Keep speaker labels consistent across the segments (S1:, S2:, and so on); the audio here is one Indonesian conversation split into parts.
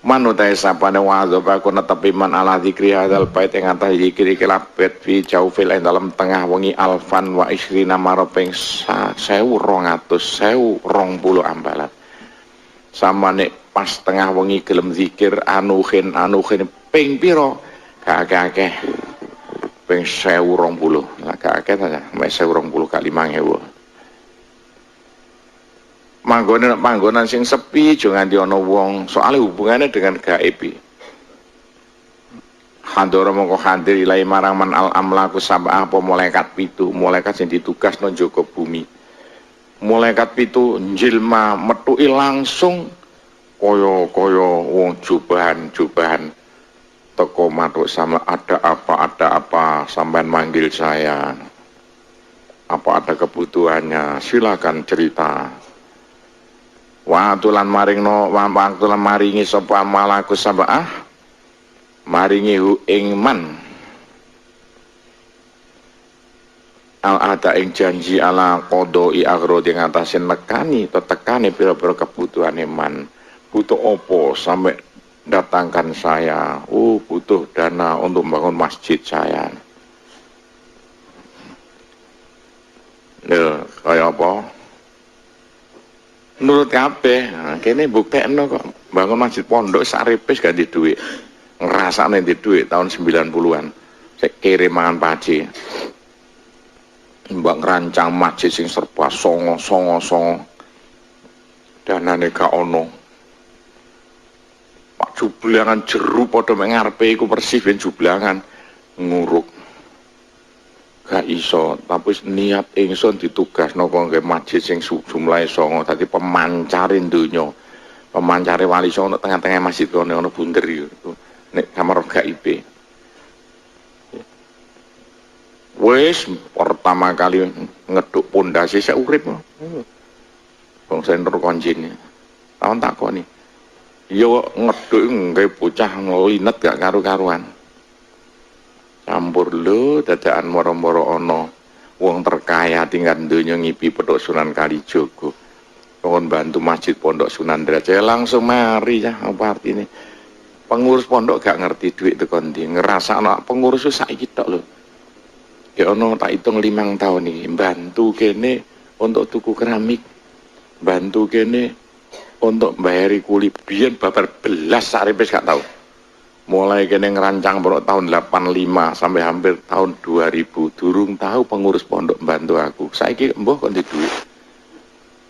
S1: Manutai sapane wadzab aku netepi man ala dzikri hadzal bait ing atas zikir iki labet fi jaufil ing dalam tengah wengi alfan wa isrina maroping 1200 ambalan. Samane pas tengah wengi gelem zikir anuhin ping pira gak akeh ping 1020 lah gak akeh ta mek 1020 gak 5000. Panggonan sing sepi aja nganti ana wong soalnya hubungannya dengan gaib. Handara mongko hadir ilahi marang man al amlaku sab'ah apa malaikat pitu, malaikat sing ditugasno njaga bumi. Malaikat pitu njilma metuki langsung kaya wong jubahan teko matuk sama ada apa sampean manggil saya. Apa ada kebutuhannya? Silakan cerita. Waktulan maringi sapa malaku sab'ah maringi hu ing man al ada ing janji ala qodoi agro ing atase nekani tetekane pira-pira kebutuhane man. Butuh opo sampai datangkan saya. Butuh dana untuk membangun masjid saya. Kaya apa? Menurut kabeh, kene buktekno kok bangun masjid pondok saripis gak di dhuwit. Ngrasakne di dhuwit tahun 90-an. Sik kirim mangan paci. Mbak ngerancang masjid sing serba songo. Danane gak ono. Pak jublangan jeru padha mek ngarepe iku persis ben jublangan nguruk. Gak iso, tapi niat ingsun ditugasno kok nggih masjid sing jumlahe 9 dadi pemancare donya. Pemancare wali songo tengah-tengah masjid kono ana bunder iku. Nek kamar gaib. Wis pertama kali ngeduk pondasi sak urip. Wong senter konjine. Tahun takoni. Yo ngeduk nggih bocah ngelinet gak karu-karuan. Campur lho dadakan moro-moro ana wong terkaya tinggal donya ngipi Pondok Sunan Kalijaga. Kon bantu masjid Pondok Sunan Derajat langsung mari ya apa artine. Pengurus pondok gak ngerti duit teko ndi, ngrasakno pengurus saiki tok lho. Ya ono tak hitung 5 tahun iki bantu kene untuk tuku keramik. Bantu kene untuk bayari kulit biyen babar belas saripe gak tau. Mulai kene ngerancang tahun 85 sampai hampir tahun 2000 durung tahu pengurus pondok bantu aku. Saiki mbah kok ndek duit.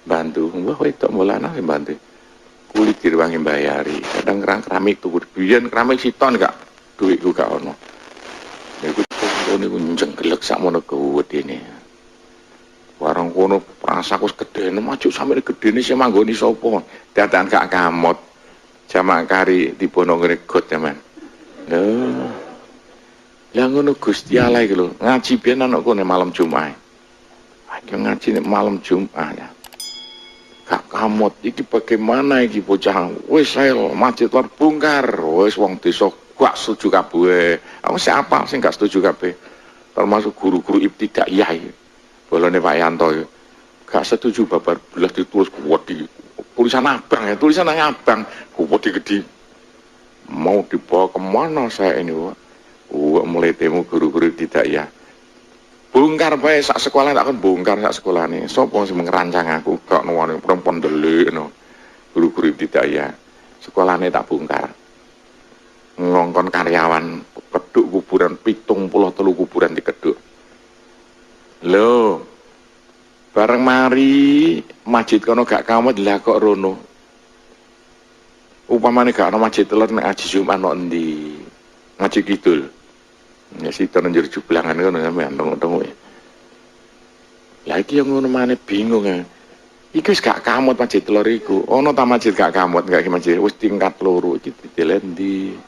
S1: Bantu, mbah wedok mulana bantu. Kulit direwangi bayari. Kadang keramik tuku biyen keramik siton gak duitku gak ono. Niku niku njenggelek sakmono gedene. Warung kono prasaku gedene maju sampe gedene sing manggoni sapa? Dadakan gak kamot. Jamak kari dibono ngene got teman. Lah ngono Gusti Allah iki lho, ngaji biyen ana kene malam Jumat. Aku ngaji nek malam Jumat ya. Gak kamot iki bagaimana iki bocah. Wis ae masjid terbongkar. Wis wong desa gak setuju kabeh. Aku siapa sing gak setuju kabeh? Termasuk guru-guru ibtidaiyah iki. Bolone Pak Yanto iki. Gak setuju babar belas ditulis kuwedi. Tulisan abang ya, tulisan abang kuwedi gede. Mau dibawa kemana saya ini Wak? Mulai temu guru-guru tidak ya bongkar bae sak sekolah tak akan bongkar sak sekolah nih sapa sing ngerancang aku gak nuwane perempuan delik no guru-guru tidak ya sekolahnya tak bongkar ngongkon karyawan keduk kuburan 73 kuburan dikeduk lho bareng mari masjid kono gak kamot lah kok rono upamane gak ana masjid telur nek ngaji Jumat nok endi ngaji kidul ya situ njur jublangan ngono sampean tengok-tengok lagi yang ngono maneh bingung ya iki wis gak kamot masjid telur iku ana ta masjid gak kamot gak iki masjid wis tingkat loro iki ditelendi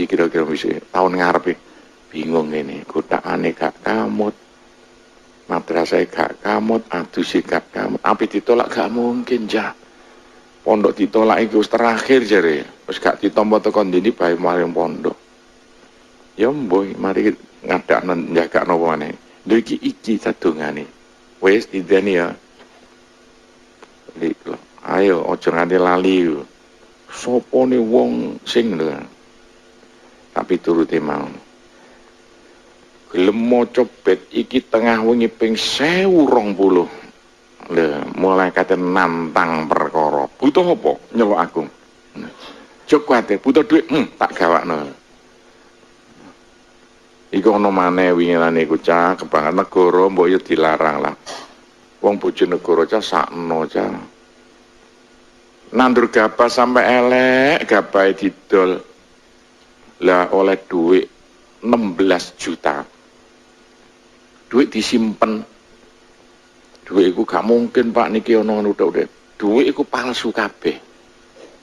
S1: kira-kira wis tahun ngarepe bingung ngene godakane gak kamot madrasah gak kamot aduse gak kamot ape ditolak gak mungkin ja pondok ditolak iki wis terakhir jare wis gak ditampa tekan ndi bae maring pondok ya mboh mari ngadakno njagakno maneh lho iki sadongane wis dideni ya ayo aja nganti lali sopone wong sing lho. Tapi turuti mau. Gelem maca bet iki tengah wengi ping 1020. Lho, mulai kate nantang perkara. Butuh apa? Nyeluk aku. Jok kuwatir, butuh duit, tak gawakno. Iku ana maneh wingine iku cah kebanget negara mbok yo dilarang lah. Wong Bojonegoro cah sakno cah. Nandur gabah sampai elek, gabah didol. Lah oleh duit 16 juta. Duit disimpen. Duit iku gak mungkin Pak niki ana udah-udah. Duit iku palsu kabeh.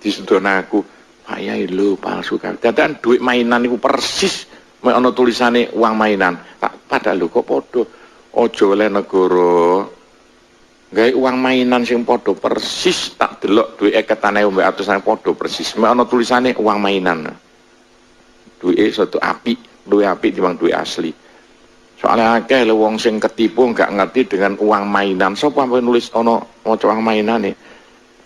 S1: Disudon aku, Pak Yai lho palsu kabeh. Dadakan duit mainan iku persis mek ana tulisane uang mainan. Tak padahal lho kok padha. Aja oleh negara gawe uang mainan sing padha persis, tak delok duit eketane mbek atusan padha persis. Mek ana tulisane uang mainan. Duit satu apik, luwih apik timbang duit asli. Soalnya akeh lho wong sing ketipu nggak ngerti dengan uang mainan. Sapa sampe nulis ana maca uang mainane.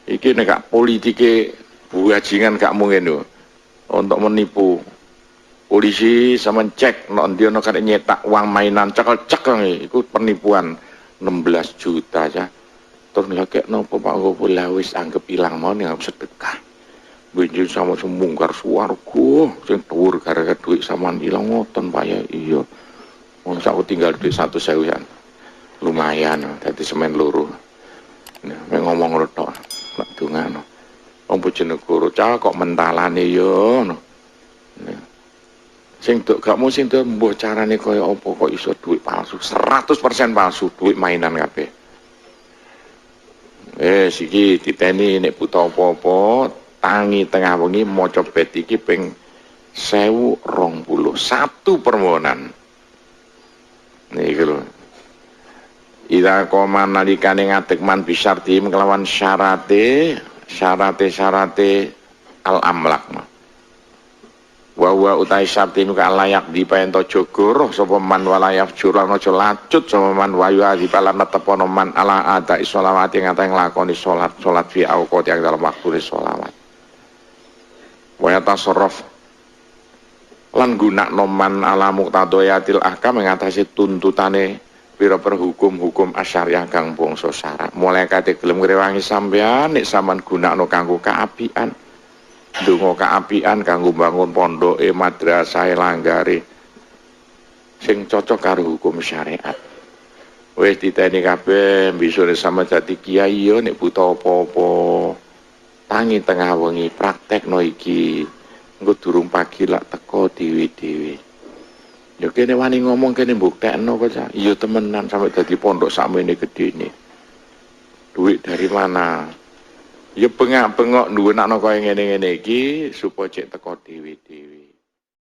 S1: Iki nek gak politike bajingan gak mungkin lho. Untuk menipu. Polisi sama cek nek ndi ana kan nyetak uang mainan cekel-cekel iku penipuan 16 juta aja. Terus lagi nopo Pak Gopula wis anggap ilang mau ning sedekah. Benjing sama semungkar swarga sing dhuwur gara-gara duit sampean ilang ngoten Pak ya. Iya. Wong aku tinggal duit 100.000-an. Lumayan dadi semen loro. Nah, ngomong ngono tok. Nek dongano. Wong Bojonegoro cah kok mentalane yo no. Nah. Sing tok gak mung sing tok mbuh carane kaya apa kok iso duit palsu 100% palsu duit mainan kabeh. Siki diteni nek buta apa-apa tangi tengah wengi maca bet iki ping 1020 satu permohonan. Niki lho. Ida koma nalikane ngadeg man bisarti kelawan syarate al-amlak. Wa utai syarti nuka layak dipaento jogoro sapa man walayaf jurang aja lacut sapa man wayu adipalan tepono man ala ada isolawati ngata nglakoni salat fi auqati yang dalam waktu sholawat. Wa tasarruf lan gunakno man ala muqtadayatil ahkam ngatasi tuntutane pira-pira hukum-hukum asyariah kang bangsa syarak. Mulai kate gelem ngrewangi sampean nek sampean gunakno kanggo kaapian. Donga kaapian kanggo bangun pondoke madrasah langgare sing cocok karo hukum syariat. Wis diteni kabeh bisane sama dadi kiai yo nek buta apa-apa. Tangi tengah wengi praktekno iki. Engko durung pagi lak teko dhewe-dhewe. Ya kene wani ngomong kene mbuktekno kok cah. Iya temenan sampe dadi pondok sakmene gedene. Duit dari mana? Ya bengak-bengok nduwenakno kaya ngene-ngene iki supaya cek teko dhewe-dhewe.